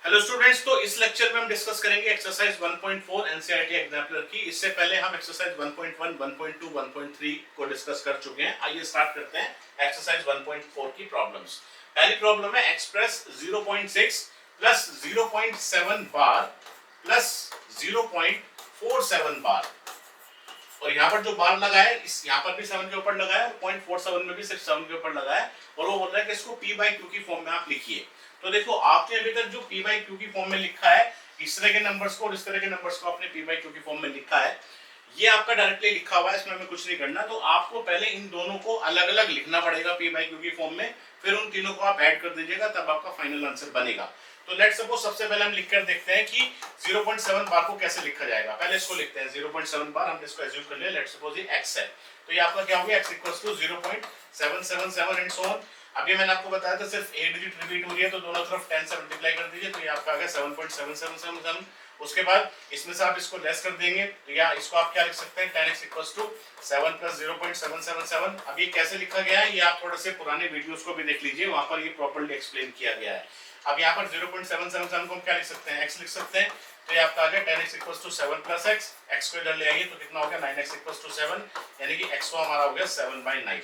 Hello students, तो इस lecture में हम डिस्कस करेंगे एक्सरसाइज 1.4 एनसीईआरटी एग्जाम्पलर की। इससे पहले हम एक्सरसाइज 1.1, 1.2, 1.3 को डिस्कस कर चुके हैं। आइए स्टार्ट करते हैं एक्सरसाइज 1.4 की प्रॉब्लम्स। पहली प्रॉब्लम है एक्सप्रेस 0.6 प्लस 0.7 बार प्लस 0.47 बार। और यहाँ पर जो बार लगा है, इस यहाँ पर भी 7 के ऊपर लगा है, 0.47 में भी सिर्फ 7 के ऊपर लगा है, और वो बोल रहा है कि इसको P by Q की फॉर्म में आप लिखिए। तो देखो, आपने अभी तक जो P by Q की फॉर्म में लिखा है, इस तरह के नंबर्स को और इस तरह के नंबर्स को आपने P by Q की फॉर्म में लिखा है, ये आपका डायरेक्टली लिखा हुआ है, इसमें हमें कुछ नहीं करना। तो आपको पहले इन दोनों को अलग अलग लिखना पड़ेगा P by Q की फॉर्म में, फिर उन तीनों को आप ऐड कर दीजिएगा, तब आपका फाइनल आंसर बनेगा। तो लेट्स सपोज सबसे पहले हम लिखकर देखते हैं कि 0.7 बार को कैसे लिखा जाएगा। पहले इसको लिखते हैं 0.7 बार, हम इसको एज्यूम कर लिया। लेट्स सपोज ये x है, तो ये आपका क्या हो गया, x equals to 0.777 and so on. अभी मैंने आपको बताया था सिर्फ एक डिजिट रिपीट हो रही है, तो दोनों तरफ 10 से मल्टीप्लाई कर दीजिए, तो ये आपका आ गया 7.777। उसके बाद इसमें से आप इसको लेस कर देंगे, तो या इसको आप क्या लिख सकते हैं, 10x इक्वल्स टू 7 प्लस 0.777। अब ये कैसे लिखा गया है, ये आप थोड़े से पुराने वीडियोस को भी देख लीजिए, वहां पर ये प्रॉपर्ली एक्सप्लेन किया गया है। अब यहाँ पर 0.777 को हम क्या लिख सकते हैं, x लिख सकते हैं, तो ये आपका आ गया 10x equals to 7 plus x को इधर ले आइए, तो कितना हो गया 9x इक्वल्स टू 7, यानी कि x को हमारा हो गया 7/9।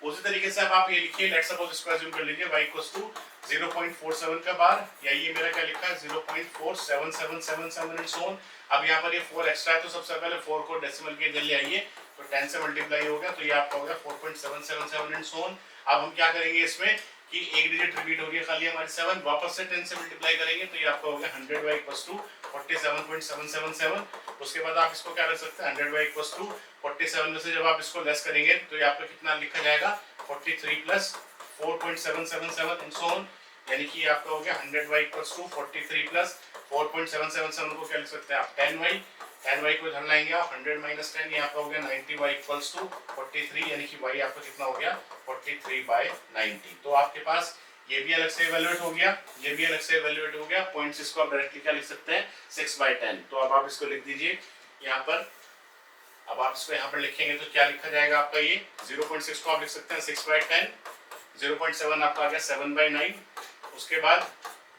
उसी तरीके से अब आप ये लिखिए, लेट्स सपोज इसको अज्यूम कर लीजिए y इक्वल्स टू 0.47 का बार, या ये मेरा क्या लिखा है 0.4777 एंड सो ऑन। अब यहाँ पर ये 4 एक्स्ट्रा है, तो सबसे पहले 4 को डेसिमल के इधर ले आइए, तो 10 से मल्टीप्लाई हो गया, तो ये आपका हो गया 4.777 एंड सो ऑन। अब हम क्या करेंगे इसमें कि एक डिजिट रिपीट हो गया खाली हमारी 7, वापस से 10 से मल्टीप्लाई करेंगे, तो ये आपका हो गया 100y इक्वल्स टू 47.777। उसके बाद आप इसको क्या कर सकते हैं, 100y इक्वल्स टू 47 में से जब आप इसको लेस करेंगे, तो ये आपका कितना लिखा जाएगा 43 प्लस 4.777 एंड सो ऑन, यानी कि आपका हो गया 100y इक्वल्स टू 43 प्लस 4.777 को क्या लिख सकते हैं आप 10y को इधर लाएंगे आप 100 माइनस 10, ये आपका हो गया 90y इक्वल्स टू 43, यानी कि y आपका कितना हो गया 43/90। तो आपके पास ये भी अलग से इवैल्यूएट हो गया, ये भी अलग से इवैल्यूएट हो गया। पॉइंट 6 को आप डायरेक्टली क्या लिख सकते हैं 6/10। तो अब आप इसको लिख दीजिए यहाँ पर। अब आप इसको यहाँ पर लिखेंगे तो क्या लिखा जाएगा आपका, ये 0.6 को आप लिख सकते हैं 6/10, 0.7 आपका आ गया 7/9, उसके बाद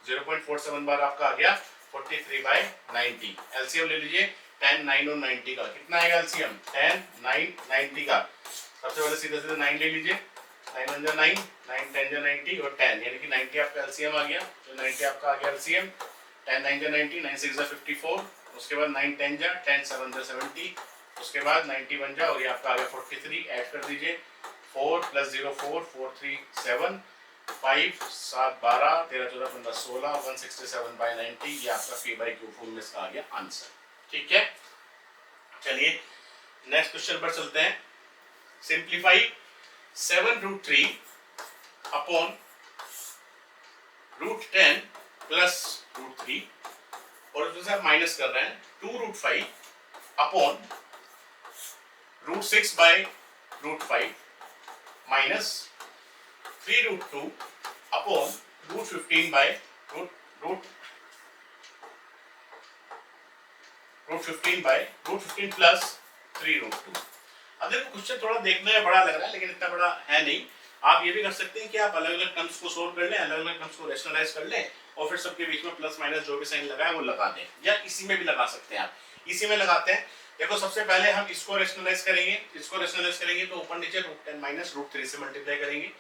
0.47 बार आपका आ गया 43/90। एलसीएम ले लीजिए 10, 9 और 90 का, कितना आएगा एलसीएम 10, 9, 90 का। सबसे पहले सीधा सीधा 9 ले लीजिए, 9 1 जा 9, 9 10 जा 90 और 10, यानी कि 90 आपका एलसीएम आ गया। तो 90 आपका आ गया एलसीएम, 10 9 जा 90, 9 6 जा 54, उसके बाद 9 10 जा 10 7 जा 70, उसके बाद 90 बन जा और ये आपका आ गया 43। ऐड कर दीजिए 4 प्लस 0 4, 4 3 7, 5 7 12 13 14 15 16, 167/90, ये आपका P by Q फॉर्म में इसका आ गया आंसर। ठीक है, चलिए नेक्स्ट क्वेश्चन पर चलते हैं। सिंप्लीफाई 7√3 अपॉन √10 प्लस √3, और उसमें से आप माइनस कर रहे हैं 2√5 अपॉन √6/√5 माइनस 3√2 अपॉन √15 प्लस 3√2। अब देखो क्वेश्चन थोड़ा देखने में बड़ा लग रहा है, लेकिन इतना बड़ा है नहीं। आप ये भी कर सकते हैं कि आप अलग अलग टर्म्स को सोल्व कर लें, अलग अलग टर्म्स को रैशनलाइज कर लें, और फिर सबके बीच में प्लस माइनस जो भी साइन लगा है वो लगा दें, या इसी में भी लगा सकते हैं आप। इसी में लगाते हैं। देखो सबसे पहले हम इसको रैशनलाइज करेंगे, तो ऊपर नीचे √10 माइनस √3 से मल्टीप्लाई करेंगे।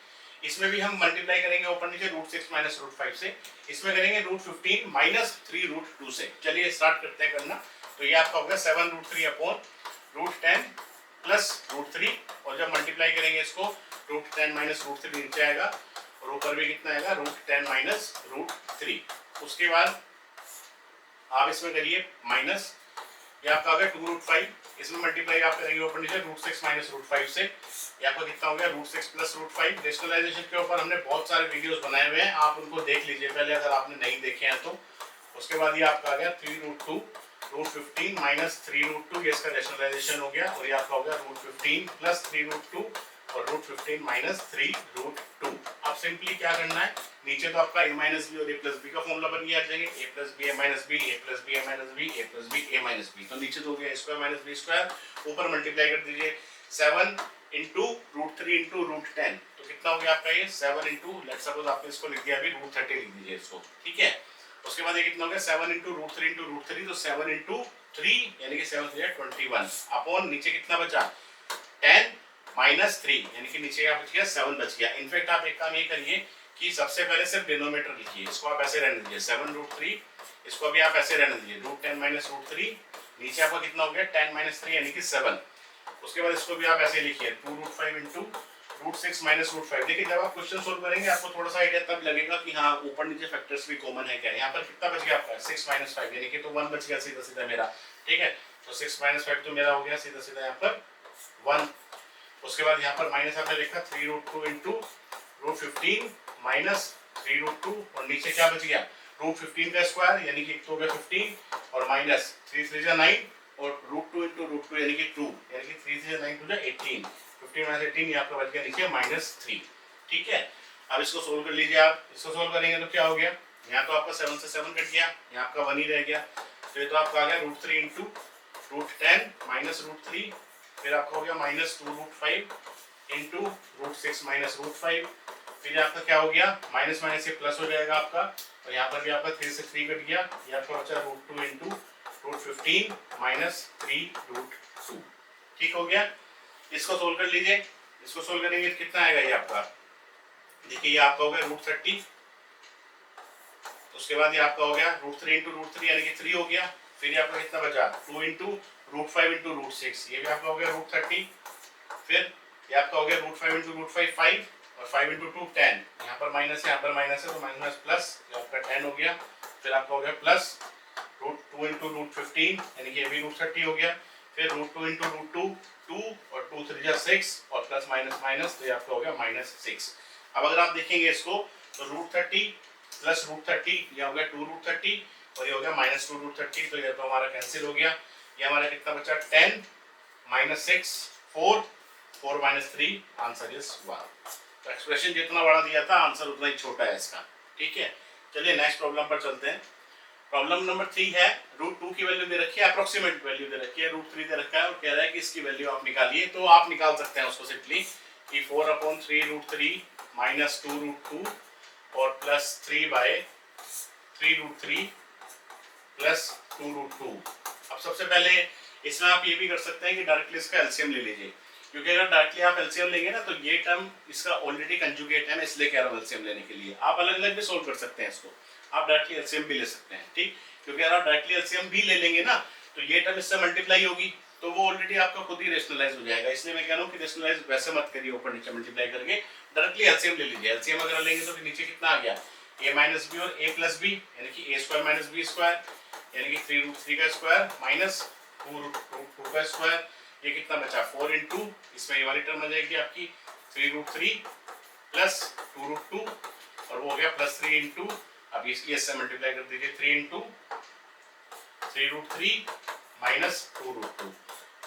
इसमें भी हम मल्टीप्लाई करेंगे ऊपर नीचे √6 माइनस √5 से। इसमें करेंगे √15 माइनस 3√2 से। चलिए स्टार्ट करते हैं करना। तो ये आपका होगा 7√3 अपॉन √10 प्लस √3, और जब मल्टीप्लाई करेंगे इसको √10 माइनस √3 नीचे आएगा, और ऊपर भी कितना आएगा √10 माइनस √3। उसके बाद आप इसमें करिए माइनस, ये आपका आ गया 2√5, इसमें मल्टीप्लाई आप करेंगे ऊपर नीचे √6 माइनस √5 से, ये आपका कितना हो गया √6 प्लस √5। रेशनलाइजेशन के ऊपर हमने बहुत सारे वीडियोस बनाए हुए हैं, आप उनको देख लीजिए पहले अगर आपने नहीं देखे हैं तो। उसके बाद ये आपका आ गया 3√2, √15 माइनस 3√2, ये इसका रेशनलाइजेशन हो गया, और ये आपका हो गया √15 प्लस 3√2 और √15 माइनस 3√2। अब सिंपली क्या करना है, नीचे तो आपका a माइनस बी और a प्लस बी का फॉर्मूला बन गया, आ जाएंगे a plus b a minus b, a plus b a minus b, a plus b a minus b. तो नीचे तो हो गया स्क्वायर माइनस बी स्क्वायर, ऊपर मल्टीप्लाई कर दीजिए 7 इंटू √3 इंटू √10, तो कितना हो गया आपका ये 7 इंटू, लेट्स सपोज आपने इसको लिख दिया अभी √30 लिख दीजिए इसको, ठीक है। उसके बाद ये कितना हो गया 7 इंटू रूट थ्री, तो 7 इंटू 3 यानी कि 7 21 अपॉन नीचे कितना बचा 10 माइनस 3 यानी कि नीचे क्या बच गया 7 बच गया। इनफैक्ट आप एक काम ये करिए कि सबसे पहले सिर्फ डिनोमिनेटर लिखिए, इसको आप ऐसे रहने दीजिए 7 रूट 3, इसको भी आप ऐसे रहने दीजिए रूट 10 माइनस रूट 3, नीचे आपका कितना हो गया 10 माइनस 3 यानी कि 7। उसके बाद इसको भी आप ऐसे लिखिए 2 root 5 into root 6 minus root 5। देखिए जब आप क्वेश्चन सोल्व करेंगे आपको थोड़ा सा आइडिया तब लगेगा कि हाँ ऊपर नीचे फैक्टर्स भी कॉमन है क्या। यहाँ पर कितना बच गया आपका 6 माइनस 5 यानी कि तो 1 बच गया सीधा सीधा मेरा, ठीक है। तो 6 माइनस 5 तो मेरा हो गया सीधा सीधा यहाँ पर 1। उसके बाद यहाँ पर माइनस आपने लिखा 3 root 2 into root 15 minus 3 root 2 और नीचे क्या बच गया रूट 15 का स्क्वायर यानी कि एक तो हो गया 15 और माइनस 3 3 जा 9 और रूट 2 इंटू रूट 2 यानी कि 2 यानी कि 3 3 जा 9 2 जा 18, 15 माइनस 18 यहाँ पर बच गया नीचे माइनस 3, ठीक है। अब इसको सोल्व कर लीजिए आप, इसको सोल्व करेंगे तो क्या हो गया यहाँ तो आपका 7 से 7 कट गया, यहाँ आपका 1 ही रह गया, तो ये तो आपका आ गया root 3 into root 10 minus root 3, फिर आपका हो गया minus 2 root 5 into root 6 minus root 5, फिर आपका क्या हो गया माइनस माइनस से प्लस हो जाएगा आपका और यहाँ पर भी आपका 3 से 3 कट गया, ये आपका बचा root 2 into root 15 minus 3 root 2, ठीक हो गया। इसको सोल्व कर लीजिए, इसको सोल्व करेंगे तो कितना आएगा ये आपका, देखिए ये आपका हो गया रूट 30, उसके बाद ये आपका हो गया रूट 3 इंटू रूट 3 यानी कि 3 हो गया, फिर ये आपका कितना बचा 2 इंटू रूट 5 इंटू रूट 6, ये भी आपका हो गया रूट 30, फिर ये आपका हो गया रूट 5 इंटू रूट 5 5 और 5 इंटू 2 10, यहाँ पर माइनस है यहाँ पर माइनस है तो माइनस प्लस ये आपका 10 हो गया, फिर आपका हो गया प्लस रूट 2 इंटू रूट 15 यानी कि ये भी रूट 30 हो गया, फिर रूट 2 इंटू रूट 2 2 और 2 3 जा 6 और प्लस माइनस माइनस तो ये आपका हो गया माइनस 6। अब अगर आप देखेंगे इसको तो रूट 30 प्लस रूट 30 ये हो गया 2 रूट 30 और ये हो गया माइनस 2 रूट 30, तो ये तो हमारा कैंसिल हो गया, ये हमारा कितना बचा 10 माइनस 6 4 4 माइनस 3, आंसर इज 1। तो एक्सप्रेशन जितना बड़ा दिया था आंसर उतना ही छोटा है इसका, ठीक है। चलिए नेक्स्ट प्रॉब्लम पर चलते हैं। प्रॉब्लम नंबर 3 है रूट 2 की वैल्यू दे रखी है, अप्रोक्सीमेट वैल्यू दे रखी है, रूट 3 दे रखा है और कह रहा है कि इसकी वैल्यू आप निकालिए, तो आप निकाल सकते हैं उसको सिंपली कि 4/3 रूट 3 माइनस 2 रूट 2 और plus 3 by 3 root 3 plus 2 root 2। अब सबसे पहले इसमें आप ये भी कर सकते हैं कि डायरेक्टली इसका एलसीएम ले लीजिए, क्योंकि अगर डायरेक्टली आप एलसीएम लेंगे ना तो ये टर्म इसका ऑलरेडी कंजुगेट है, मैं इसलिए कह रहा हूँ एलसीएम लेने के लिए। आप अलग अलग भी सोल्व कर सकते हैं इसको, आप डायरेक्टली एलसीएम भी ले सकते हैं, ठीक, क्योंकि अगर आप डायरेक्टली एलसीएम भी ले लेंगे ना तो ये टर्म इससे मल्टीप्लाई होगी तो वो ऑलरेडी आपका खुद ही रेशनलाइज हो जाएगा, इसलिए मैं कह रहा हूँ कि रेशनलाइज वैसे मत करिए ऊपर नीचे मल्टीप्लाई करके, डायरेक्टली एलसीएम ले लीजिए। एलसीएम अगर लेंगे तो फिर नीचे कितना आ गया a माइनस बी और a प्लस बी यानी कि a square minus b square यानी कि 3 रूट 3 का स्क्वायर माइनस 2 रूट 2 का स्क्वायर, ये कितना बचा 4 इंटू इसमें ये वाली टर्म आ जाएगी आपकी 3 रूट 3 प्लस 2 रूट 2 और वो हो गया प्लस 3 इंटू, अब इसकी इससे मल्टीप्लाई कर दीजिए 3 into 3 root 3 minus 2 root 2।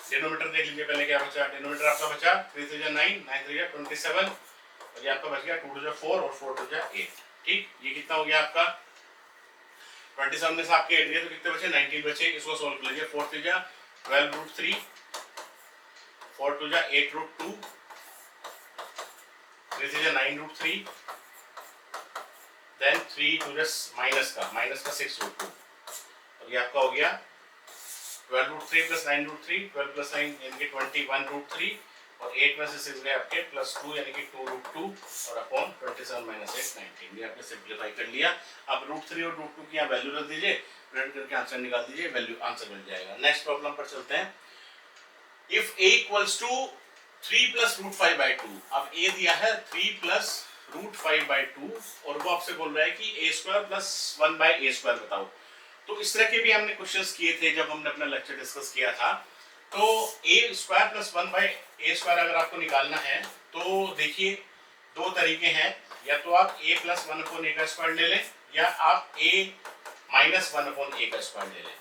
Denominator देख लीजिए पहले क्या बचा, डिनोमिनेटर आपका बचा 3 3 जा 9 9 3 जा 27 और ये आपका बच गया 2 2 जा 4 और 4 2 जा 8, ठीक। ये कितना हो गया आपका 27 में से आपके 8 गए तो कितने बचे 19 बचे, इसको सोल्व कर लीजिए 4 3 जा 12 रूट 3 4 2 जा 8 रूट 2 3 3 जा 9 रूट 3 देन 3 2 जा माइनस का 6 रूट 2 और ये आपका हो गया 12 रूट 3 प्लस 9 रूट 3 12 प्लस 9 यानी कि 21 रूट 3 और 8 में से 6 गए आपके प्लस 2 यानी कि 2 रूट 2 और अपॉन 27 माइनस 8 19, ये आपने सिंप्लीफाई कर लिया। अब रूट 3 और रूट 2 की यहाँ वैल्यू रख दीजिए, प्रिंट करके आंसर निकाल दीजिए, वैल्यू आंसर मिल जाएगा। नेक्स्ट प्रॉब्लम पर चलते हैं। If a equals to 3 plus root 5 by 2, अब a दिया है 3 प्लस रूट 5 बाई 2 और वो आपसे बोल रहा है कि a square plus 1 by a square बताओ। तो इस तरह के भी हमने क्वेश्चंस किए थे जब हमने अपना लेक्चर डिस्कस किया था। तो a square plus 1 by a square अगर आपको निकालना है तो देखिए दो तरीके हैं, या तो आप a प्लस 1 अपॉन a का स्क्वायर ले लें या आप a माइनस 1 अपॉन a का स्क्वायर ले लें।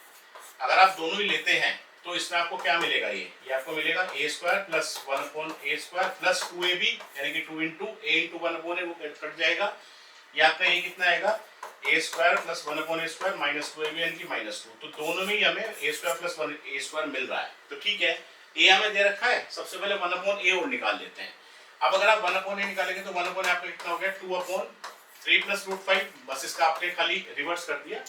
अगर आप दोनों ही लेते हैं तो इसमें आपको क्या मिलेगा, ये आपको मिलेगा a square plus 1 upon a square plus 2ab यानी कि 2 into a into 1 upon a वो कट जाएगा, ये आपका ये कितना आएगा a square plus 1 upon a square minus 2ab यानी कि माइनस 2। तो दोनों में ही हमें a square plus 1 a square मिल रहा है, तो ठीक है a हमें दे रखा है, सबसे पहले 1 अपॉन a और निकाल लेते हैं। अब अगर आप 1 अपॉन a निकालेंगे तो 1 अपॉन आपका कितना हो गया 2 अपॉन 3 प्लस रूट 5, बस इसका आपने खाली रिवर्स कर दिया।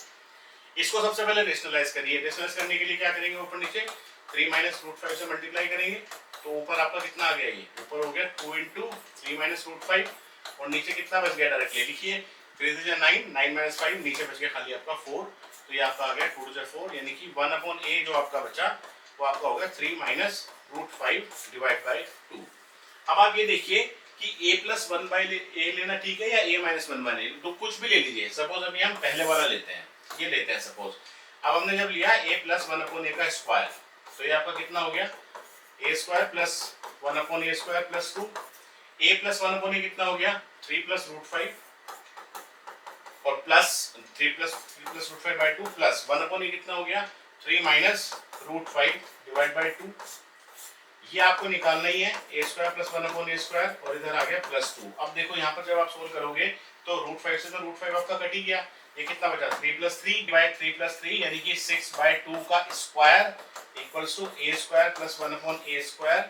इसको सबसे पहले रेशनलाइज करिए। रेशनलाइज करने के लिए क्या करेंगे, ऊपर नीचे 3 माइनस रूट 5 से मल्टीप्लाई करेंगे, तो ऊपर आपका कितना आ गया, ये ऊपर हो गया 2 इंटू 3 माइनस रूट 5, और नीचे कितना बच गया, डायरेक्टली लिखिए 3 से 9, 9 माइनस 5, नीचे बच गया खाली आपका 4, तो ये आपका आ गया 2 से 4, यानी कि 1/a जो आपका बचा वो आपका होगा 3 माइनस रूट 5 डिवाइड बाई 2। अब आप ये देखिए कि a प्लस 1 बाई ए लेना ठीक है या a माइनस 1 बाई ए, तो कुछ भी ले लीजिए। सपोज अभी हम पहले वाला लेते हैं, ये लेते हैं सपोज। अब हमने जब लिया a प्लस 1/a का स्क्वायर, तो ये आपका कितना हो गया, a square plus 1/a square plus 2, a plus 1/a कितना हो गया 3 प्लस रूट 5, और plus 3 plus root 5 by 2 plus 1/a कितना हो गया 3 माइनस रूट 5 डिवाइड बाई 2। ये आपको निकालना ही है, a square plus 1/a square, और इधर आ गया प्लस 2। अब देखो यहाँ पर जब आप सोल्व करोगे तो रूट 5 से तो रूट 5 आपका कट ही गया, ये कितना बचा 3 प्लस 3 डिवाइड 3 प्लस 3, यानी कि 6 बाई 2 का square equals to a square plus 1/a square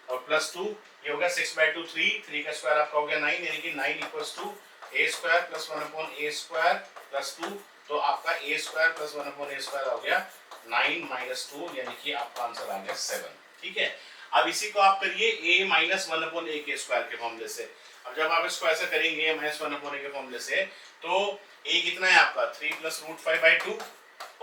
और प्लस 2, ये हो गया 6 बाई 2 3 का स्क्वायर आपका हो गया 9, यानी कि 9 equals to a square plus 1/a square plus 2, तो आपका a square plus 1/a square हो गया 9 माइनस 2, यानी कि आपका आंसर आ गया 7। ठीक है, अब इसी को आप करिए a माइनस 1/a के स्क्वायर के फॉर्मूले से। अब जब आप इसको ऐसे करेंगे माइनस 1/a के फॉर्मूले से, तो a कितना है आपका 3 प्लस रूट 5 बाई 2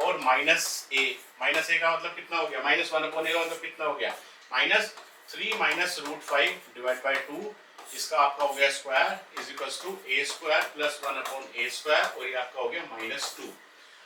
और माइनस a का मतलब कितना हो गया, माइनस 1/a का मतलब कितना हो गया minus 3 minus root 5 divide by 2, इसका आपका हो गया square is equals to a square plus 1/a square, और ये आपका हो गया माइनस 2।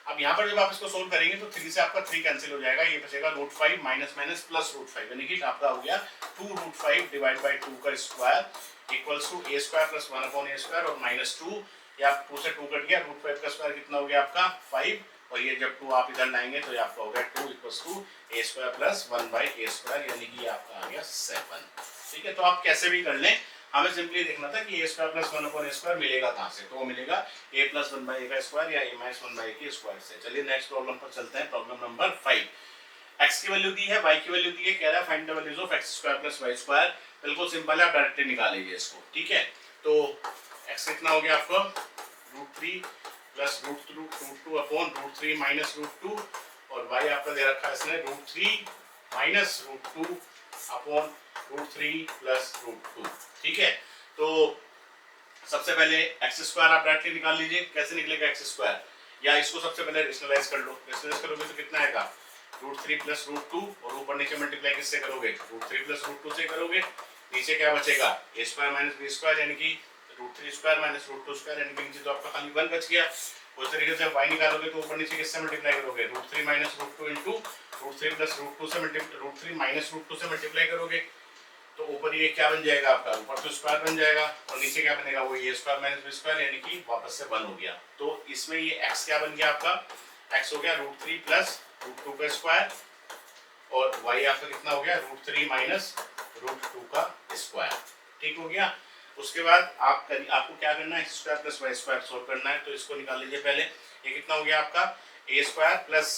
अब यहाँ पर जब आप इसको सोल्व करेंगे तो 3 से आपका 3 कैंसिल हो जाएगा, ये बचेगा root 5 minus minus plus root 5, यानी कि आपका हो गया 2 रूट 5 डिवाइड बाई 2 का square equals to a square plus 1/a square और माइनस 2, या 2 से 2 कट गया, रूट 5 का स्क्वायर कितना हो गया आपका 5, और ये जब 2 आप इधर लाएंगे तो ये आपका हो गया 2 equals to a square plus 1/a square, यानी कि आपका आ गया 7। ठीक है, तो आप कैसे भी कर लें, हमें सिंपली देखना था कि a square plus 1/a square मिलेगा कहाँ से, तो वो मिलेगा a प्लस 1/a का स्क्वायर या a माइनस 1/a के स्क्वायर से। चलिए नेक्स्ट प्रॉब्लम पर चलते हैं, प्रॉब्लम नंबर 5। x की वैल्यू दी है, y की वैल्यू दी है, कह रहा है find the values of x square plus y square. बिल्कुल सिंपल है, आप डायरेक्टली निकाल लीजिए इसको। ठीक है, तो x कितना हो गया आपको root 3 plus root 2 upon root 3 minus root 2, और y आपका दे रखा है इसने root 3 minus root 2 upon root 3 plus root 2। ठीक है, तो सबसे पहले एक्स स्क्वायर आप डायरेक्टली निकाल लीजिए, कैसे निकलेगा एक्स स्क्वायर, या इसको सबसे पहले रेशनलाइज कर लो। रेशनलाइज करोगे तो कितना आएगा रूट 3 प्लस रूट 2, और ऊपर नीचे मल्टीप्लाई किससे करोगे रूट 3 प्लस रूट 2 से करोगे, नीचे क्या बचेगा a square minus b square, यानी कि root 3 square minus root 2 square, यानी कि नीचे तो आपका खाली 1 बच गया। उस तरीके से y निकालोगे तो ऊपर नीचे किससे मल्टीप्लाई करोगे root 3 minus root 2 into root 3 plus root 2 से रूट 3 माइनस रूट 2 से मल्टीप्लाई करोगे, तो ऊपर ये क्या बन जाएगा आपका, ऊपर तो स्क्वायर बन जाएगा, और नीचे क्या बनेगा वो a square minus b square, यानी कि वापस से 1 हो गया। तो इसमें ये x क्या बन गया आपका, x हो गया रूट 3 प्लस रूट 2 का स्क्वायर, और y आपका कितना हो गया रूट 3 माइनस रूट 2 का स्क्वायर। ठीक हो गया। उसके बाद आपको क्या करना है, x square plus y square solve करना है, तो इसको निकाल लीजिए पहले। ये कितना हो गया आपका a square plus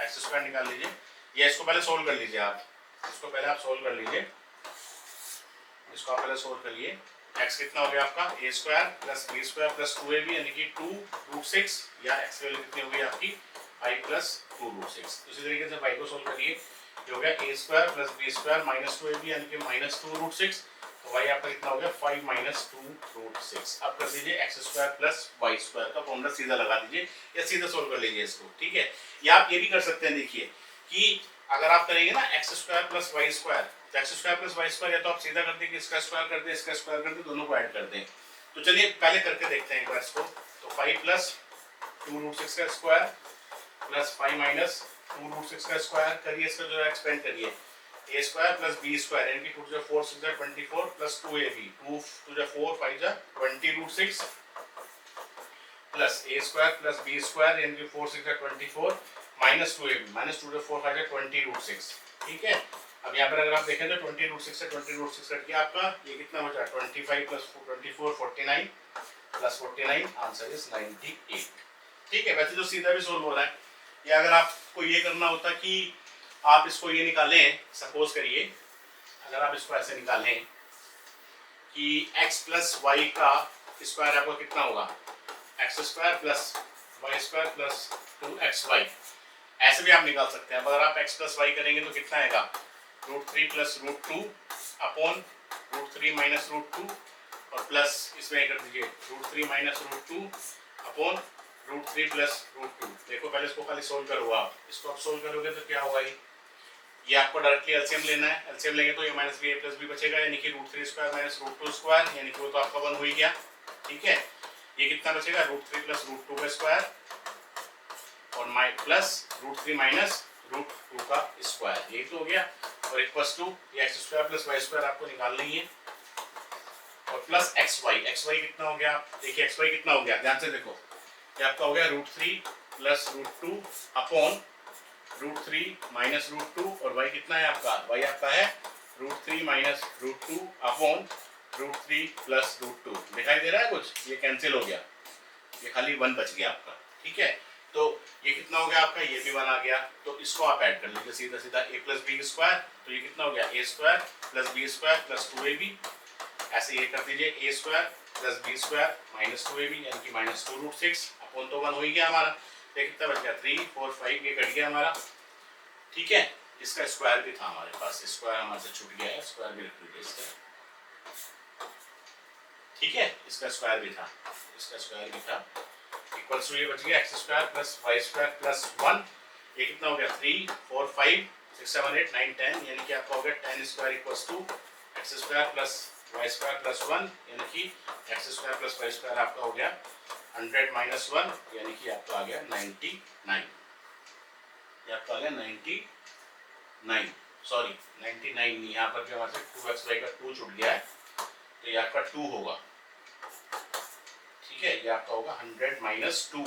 x square निकाल लीजिए, या इसको पहले सोल्व कर लीजिए आप, इसको पहले आप सोल्व कर लीजिए, इसको आप पहले सोल्व करिए। x कितना हो गया आपका a square plus b square plus 2ab, यानी कि 2 रूट 6, या x वैल्यू कितनी हो गई आपकी 5 प्लस 2 रूट 6। इसी तरीके से y को सोल्व करिए, ये हो गया a square plus b square minus 2ab, यानी कि माइनस 2 रूट 6, तो y आपका कितना हो गया 5 माइनस 2 रूट 6। अब कर दीजिए x square plus y square का फॉर्मूला सीधा लगा दीजिए, या सीधा सोल्व कर लीजिए इसको। ठीक है, या आप ये भी कर सकते हैं, देखिए कि अगर आप करेंगे ना X square plus Y square, तो X square plus Y square या तो आप सीधा कर दें कि इसका स्क्वायर कर दें, इसका स्क्वायर कर दें, दोनों को ऐड कर दें। तो चलिए पहले करके देखते हैं एक बार इसको। तो 5 प्लस 2 रूट 6 का स्क्वायर प्लस 5 माइनस 2 रूट 6 का स्क्वायर करिए, इसका जो एक्सपेंड करिए a square plus b square, यानी कि 2 to 4 6 जा 24 प्लस 2ab, 2 to 4 5 जा 20 root 6 plus a square plus b square, यानी कि 4 6 जा 24 माइनस 2ab, माइनस 2 to 4 5 जा 20 रूट 6। ठीक है, अब यहाँ पर अगर आप देखें तो 20 रूट 6 से 20 रूट 6 कट गया आपका, ये कितना बचा 25 प्लस 24 49 प्लस 49, आंसर इज 98। ठीक है, वैसे तो सीधा भी सोल्व हो रहा है, या अगर आपको ये करना होता कि आप इसको ये निकालें, सपोज करिए अगर आप इसको ऐसे निकालें कि x प्लस वाई का स्क्वायर आपका कितना होगा, x square plus Y square plus 2xy। ऐसे भी आप निकाल सकते हैं। अगर आप x प्लस वाई करेंगे तो कितना आएगा, √3 प्लस √2 अपॉन √3 माइनस √2 और प्लस इसमें कर दीजिए √3 माइनस √2 अपॉन √3 प्लस √2। देखो पहले इसको खाली सोल्व करो आप, इसको आप सोल्व करोगे तो क्या होगा, ये आपको डायरेक्टली एलसीएम लेना है। एलसीएम लेंगे तो ये माइनस बी ए प्लस बी बचेगा, यानी कि √3 स्क्वायर माइनस √2 स्क्वायर, यानी कि वो तो आपका 1 हो ही गया। ठीक है, ये कितना बचेगा, √3 प्लस √2 का स्क्वायर और प्लस √3 माइनस √2 का स्क्वायर, यही तो हो गया। और इक्वल्स टू ये x square plus Y square आपको निकालना ही है और plus x y. X y कितना हो गया, देखिए एक्स वाई कितना हो गया, ध्यान से देखो, ये आपका हो गया √3 प्लस √2 अपॉन √3 माइनस √2 और y कितना है आपका, y आपका है √3 माइनस √2 अपॉन √3 प्लस √2। दिखाई दे रहा है कुछ, ये कैंसिल हो गया, ये खाली 1 बच गया आपका। ठीक है, तो ये कितना हो गया आपका, ये भी 1 आ गया। तो इसको आप ऐड कर लीजिए सीधा सीधा, a प्लस बी स्क्वायर, तो ये कितना हो गया, a square plus b square plus 2ab। ऐसे ये कर दीजिए a square plus b square minus 2ab, यानी कि माइनस 2√6 अपॉन तो 1 हो ही गया हमारा। ये कितना बच गया, 3 4 5, ये कट गया हमारा। ठीक है, इसका स्क्वायर भी था हमारे पास, स्क्वायर हमारे से छूट गया है, स्क्वायर भी रख लीजिए इसका। ठीक है, इसका स्क्वायर भी था, इसका स्क्वायर भी था। इक्वल्स टू ये बच गया x square plus Y square plus 1, ये कितना हो गया, 3 4 5 6 7 8 9 10, यानी कि आपका हो गया 10 square equals to x square plus Y square plus 1, यानी कि x square plus Y square आपका हो गया 100 माइनस 1, यानी कि आपका आ गया 99। ये आपका आ गया 99, सॉरी 99 नहीं, यहाँ पर जो हमारे से 2xy का 2 छूट गया है, तो ये आपका 2 होगा। ठीक है, ये आपका होगा 100 माइनस 2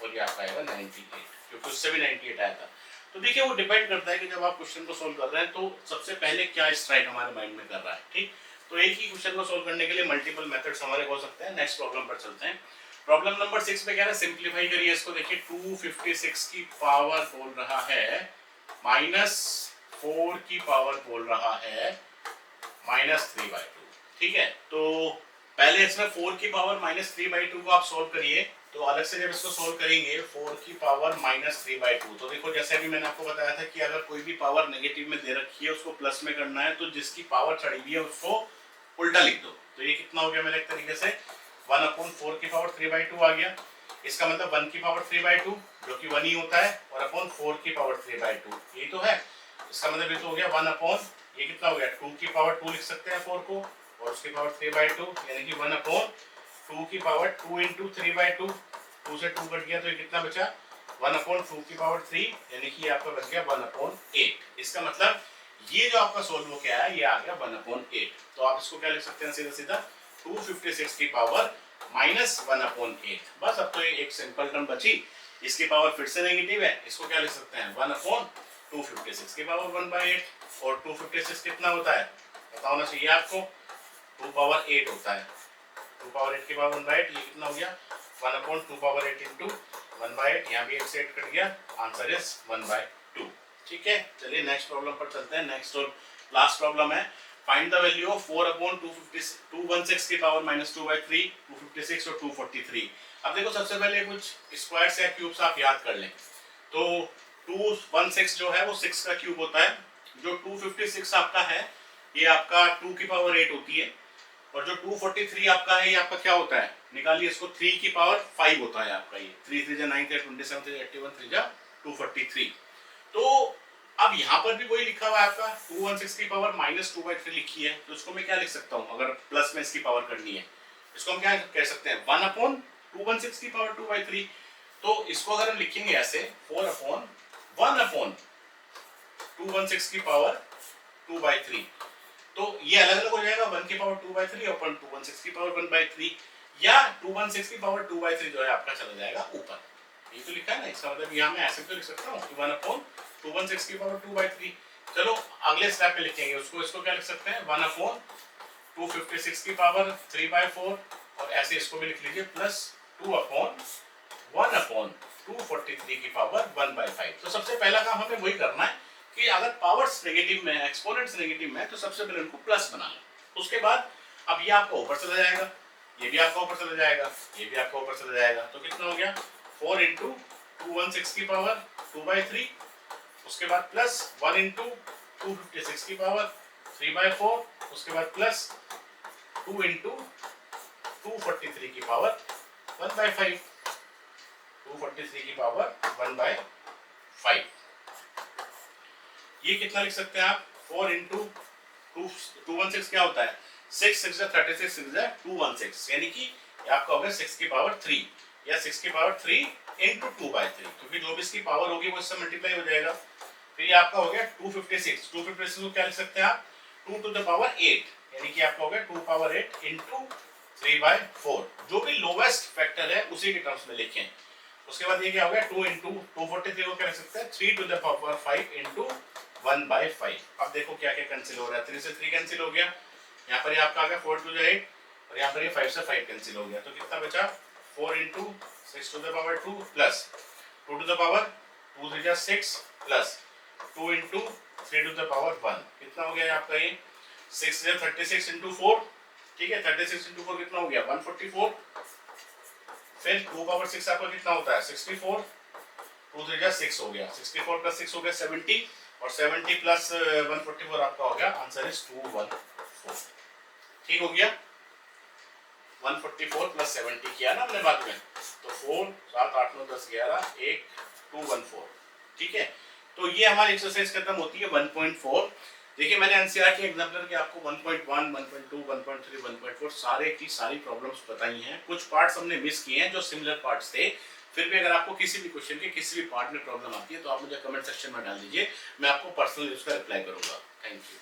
और ये आपका आएगा 98, क्योंकि उससे भी 98 आया था। तो देखिए वो डिपेंड करता है कि जब आप क्वेश्चन को सोल्व कर रहे हैं तो सबसे पहले क्या स्ट्राइक हमारे माइंड में कर रहा है। ठीक, तो एक ही क्वेश्चन को सोल्व करने के लिए मल्टीपल मेथड्स हमारे हो सकते हैं। नेक्स्ट प्रॉब्लम पर चलते हैं। प्रॉब्लम नंबर 6 पे कह रहा है सिंप्लीफाई करिए इसको। देखिए 256 की पावर बोल रहा है -4 की पावर बोल रहा है -3/2। ठीक है, तो पहले इसमें 4 की पावर -3/2 को आप सोल्व करिए। तो अलग से जब इसको सोल्व करेंगे 4 की पावर -3/2, तो देखो जैसे अभी मैंने आपको बताया था कि अगर कोई भी पावर नेगेटिव में दे रखी है उसको प्लस में करना है, तो जिसकी पावर चढ़ी हुई है उसको उल्टा लिख दो। तो ये कितना हो गया मेरे एक तरीके से 1/4 की पावर 3/2 आ गया। इसका मतलब 1 की पावर 3/2 जो कि 1 ही होता है, और अपॉन 4 की पावर 3/2 यही तो है। इसका मतलब ये तो हो गया 1 अपॉन, ये कितना हो गया 2 की पावर 2 लिख सकते हैं 4 को, और उसकी पावर 3/2, यानी कि 1/2 की पावर 2 इंटू 3/2, 2 से 2 कट गया तो ये कितना बचा 1/2 की पावर 3, यानी कि आपका बच गया 1/8। इसका मतलब ये जो आपका सोल्व हो क्या है, ये आ गया 1/8। तो आप इसको क्या लिख सकते हैं सीधा सीधा 256 की पावर -1/8। बस अब तो ये एक सिंपल टर्म बची, इसकी पावर फिर से नेगेटिव है, इसको क्या लिख सकते हैं 1/256 की पावर 1/8। और 256 कितना होता है पता होना चाहिए आपको, 2 पावर 8 होता है। 2 पावर 8 की पावर 1/8, ये कितना हो गया 1/2 पावर 8 इंटू 1/8, यहाँ भी 8 से 8 कट गया, आंसर इज 1/2। ठीक है, चलिए नेक्स्ट प्रॉब्लम पर चलते हैं। नेक्स्ट और लास्ट प्रॉब्लम है फाइंड द वैल्यू ऑफ 4/216 की पावर -2/3, 256 और 243। अब देखो सबसे पहले कुछ स्क्वायर्स या क्यूब्स आप याद कर लें। तो 216 जो है वो 6 का क्यूब होता है, जो 256 आपका है ये आपका 2 की पावर 8 होती है, और जो 243 आपका है ये आपका क्या होता है, निकालिए इसको, 3 की पावर 5 होता है आपका ये। 3 3 जा 9 27 3 81 3 जा 243। तो अब यहाँ पर भी वही लिखा हुआ है आपका 216 की पावर -2/3 लिखी है, तो इसको मैं क्या लिख सकता हूँ, अगर प्लस में इसकी पावर करनी है इसको हम क्या कह सकते हैं 1/216 की पावर 2/3। तो इसको अगर हम लिखेंगे ऐसे 4/1/216 की पावर 2/3, तो ये अलग अलग हो जाएगा, 1 की पावर 2/3 और 216 की पावर 1/3, या 216 की पावर 2/3 जो है आपका चला जाएगा ऊपर। ये तो लिखा है ना, इसका मतलब यहाँ मैं ऐसे तो लिख सकता हूँ 1/216 की पावर 2/3। चलो अगले स्टेप पे लिखेंगे उसको, इसको क्या लिख सकते हैं 1/256 की पावर 3/4, और ऐसे इसको भी लिख लीजिए प्लस 2/1/243 की पावर 1/5। तो सबसे पहला काम हमें वही करना है कि अगर पावर्स नेगेटिव में है, एक्सपोनेंट्स नेगेटिव में है, तो सबसे पहले उनको प्लस बना लें। उसके बाद अब ये आपका ऊपर चला जाएगा, ये भी आपका ऊपर चला जाएगा, ये भी आपका ऊपर चला जाएगा, तो कितना हो गया 4 इंटू 216 की पावर 2/3, उसके बाद प्लस 1 इंटू 256 की पावर 3/4, उसके बाद प्लस 2 इंटू 243 की पावर 1/5, 243 की पावर 1/5। ये कितना लिख सकते हैं आप 4 इंटू 216 क्या होता है 6 6 36 6 216, यानी कि आपका हो गया 6 की पावर 3 या 6 की पावर 3 इंटू 2/3, क्योंकि जो भी इसकी पावर होगी वो इससे मल्टीप्लाई हो जाएगा। फिर ये आपका हो गया 256, 256 को क्या लिख सकते हैं आप 2 टू द पावर 8, यानी कि आपका हो गया 2 पावर 8 इंटू 3/4, जो भी लोवेस्ट फैक्टर है उसी के टर्म्स में लिखें। उसके बाद ये क्या हो गया 2 इंटू 243 को क्या लिख सकते हैं 3 टू द पावर 5 इंटू 1/5। अब देखो क्या क्या कैंसिल हो रहा है, 3 से 3 कैंसिल हो गया, यहाँ पर ये आपका आ गया 4 टू द 8, और यहाँ पर ये 5 से 5 कैंसिल हो गया, तो कितना बचा 4 into 6 to the power 2 plus 2 to the power 2 3 6 plus 2 into 3 to the power 1, कितना हो गया आपका ये 6 से 36 इंटू 4, ठीक है 36 इंटू 4 कितना हो गया 144, फिर 2 पावर 6 आपका कितना होता है 64, 2 3 6 हो गया, 64 प्लस 6 हो गया 70, और 70 प्लस 144 आपका हो गया, आंसर इज 214। ठीक हो गया, 144 प्लस 70 किया ना हमने बाद में, तो 4 7 8 9 10 11 1 214, ठीक है। तो ये हमारी एक्सरसाइज खत्म होती है 1.4। देखिए मैंने एनसीईआरटी एग्जाम्पलर के आपको 1.1 1.2 1.3 1.4 सारे की सारी प्रॉब्लम्स बताई हैं, कुछ पार्ट्स हमने मिस किए हैं जो सिमिलर पार्ट्स थे। फिर भी अगर आपको किसी भी क्वेश्चन के किसी भी पार्ट में प्रॉब्लम आती है तो आप मुझे कमेंट सेक्शन में डाल दीजिए, मैं आपको पर्सनली उसका रिप्लाई करूंगा। Thank you.